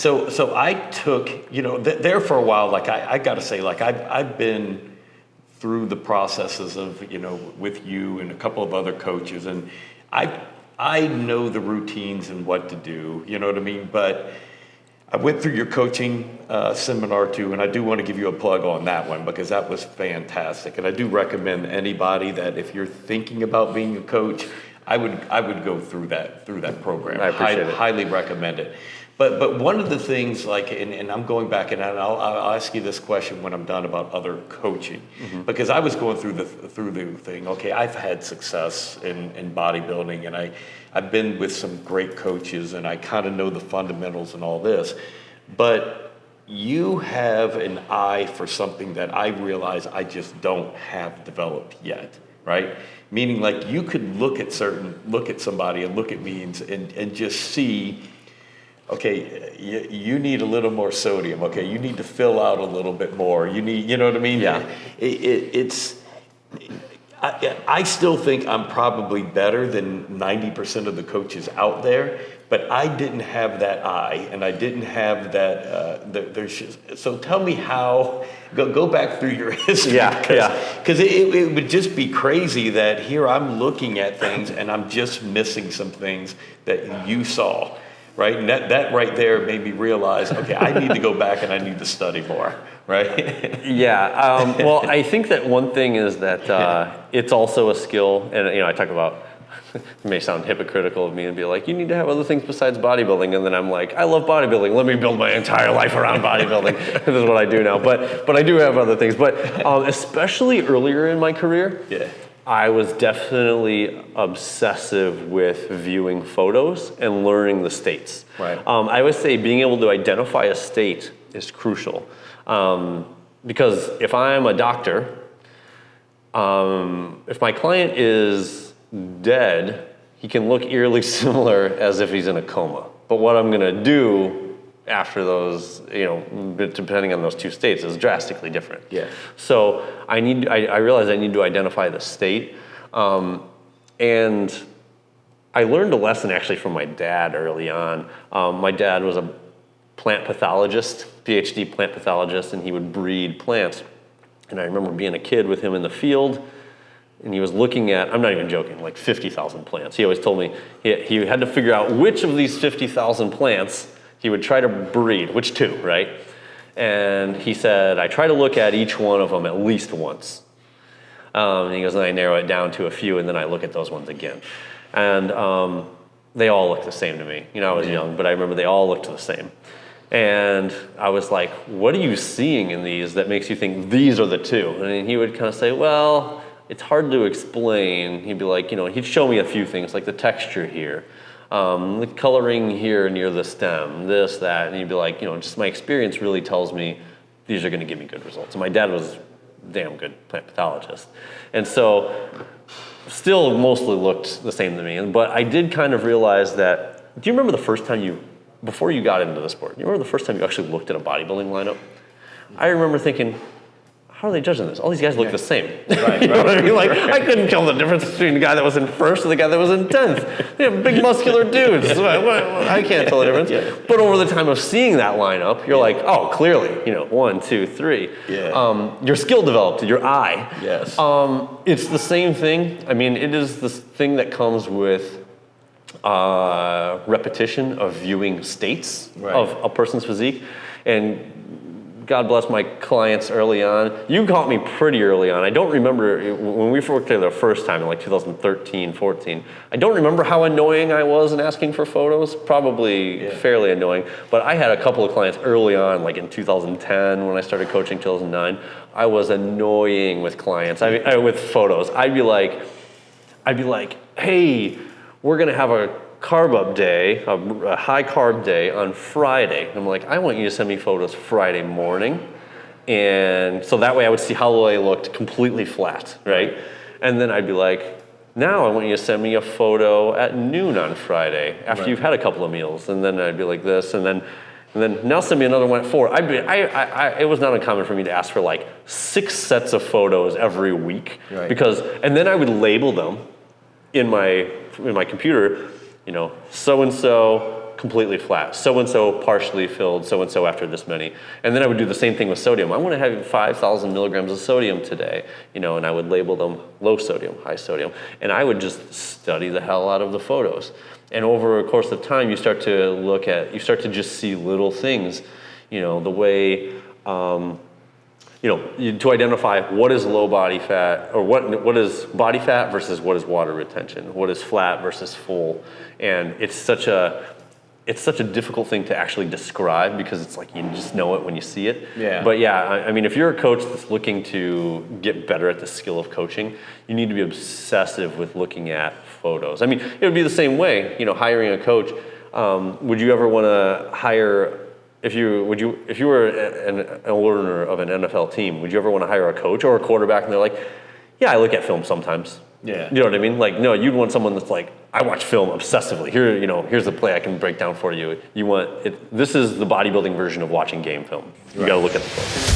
So I took, there for a while, like I got to say, like I've been through the processes of, with you and a couple of other coaches, and I know the routines and what to do, you know what I mean? But I went through your coaching seminar too, and I do want to give you a plug on that one because that was fantastic. And I do recommend anybody that if you're thinking about being a coach, I would go through that program. I appreciate it. Highly recommend it. But one of the things, like, and I'm going back, and I'll ask you this question when I'm done about other coaching, because I was going through the thing. Okay, I've had success in bodybuilding, and I've been with some great coaches, and I kind of know the fundamentals and all this. But you have an eye for something that I realize I just don't have developed yet, right? Meaning, like, you could look at somebody and look at me and just see, okay, you need a little more sodium. Okay, you need to fill out a little bit more. You need, you know what I mean? Yeah. I still think I'm probably better than 90% of the coaches out there, but I didn't have that eye, and I didn't have that. So tell me how. Go back through your history. Because it would just be crazy that here I'm looking at things and I'm just missing some things that you saw. Right, and that right there made me realize, okay, I need to go back and I need to study more, right? Well, I think that one thing is that it's also a skill, and I talk about, it may sound hypocritical of me and be like, you need to have other things besides bodybuilding, and then I'm like, I love bodybuilding, let me build my entire life around bodybuilding. This is what I do now, but I do have other things, but especially earlier in my career, I was definitely obsessive with viewing photos and learning the states. Right. I would say being able to identify a state is crucial. Because if I'm a doctor, if my client is dead, he can look eerily similar as if he's in a coma. But what I'm gonna do after those, depending on those two states, is drastically different. Yeah. So I realized I need to identify the state, and I learned a lesson actually from my dad early on. My dad was a plant pathologist, PhD plant pathologist, and he would breed plants. And I remember being a kid with him in the field, and he was looking at, I'm not even joking, like 50,000 plants. He always told me he had to figure out which of these 50,000 plants he would try to breed, which two, right? And he said, I try to look at each one of them at least once. And he goes, and I narrow it down to a few, and then I look at those ones again. And they all looked the same to me. I was young, but I remember they all looked the same. And I was like, what are you seeing in these that makes you think these are the two? And he would kind of say, well, it's hard to explain. He'd be like, he'd show me a few things, like the texture here. The coloring here near the stem, this, that, and he'd be like, just my experience really tells me these are going to give me good results. And my dad was a damn good plant pathologist. And so still mostly looked the same to me. But I did kind of realize that, do you remember the first time before you got into the sport, do you remember the first time you actually looked at a bodybuilding lineup? I remember thinking, how are they judging this? All these guys look the same. Right, you know what I mean? Like, I couldn't tell the difference between the guy that was in first and the guy that was in 10th. They have big muscular dudes. I can't tell the difference. But over the time of seeing that lineup, you're like, oh, clearly, 1, 2, 3. Yeah. Your skill developed, your eye. Yes. It's the same thing. I mean, it is this thing that comes with repetition of viewing states of a person's physique. And God bless my clients early on. You caught me pretty early on. I don't remember when we worked together the first time in like 2013, 14. I don't remember how annoying I was in asking for photos. Probably fairly annoying. But I had a couple of clients early on, like in 2010 when I started coaching, 2009. I was annoying with clients. With photos. I'd be like, hey, we're gonna have a carb up day, a high carb day on Friday. I'm like, I want you to send me photos Friday morning. And so that way I would see how they looked completely flat, right? And then I'd be like, now I want you to send me a photo at noon on Friday after you've had a couple of meals. And then I'd be like this, and then now send me another one at 4. It was not uncommon for me to ask for like 6 sets of photos every week. Right. And then I would label them in my computer, so-and-so, completely flat. So-and-so partially filled, so-and-so after this many. And then I would do the same thing with sodium. I want to have 5,000 milligrams of sodium today, and I would label them low sodium, high sodium. And I would just study the hell out of the photos. And over a course of time, you start to just see little things, the way, to identify what is low body fat, or what is body fat versus what is water retention, what is flat versus full. And it's such a difficult thing to actually describe, because it's like you just know it when you see it. Yeah. But yeah, I mean, if you're a coach that's looking to get better at the skill of coaching, you need to be obsessive with looking at photos. I mean, it would be the same way, hiring a coach. Would you ever want to hire, if you were an owner of an NFL team, would you ever want to hire a coach or a quarterback and they're like, yeah, I look at film sometimes. Yeah. You know what I mean? Like, no, you'd want someone that's like, I watch film obsessively. Here, here's the play I can break down for you. This is the bodybuilding version of watching game film. You got to look at the film.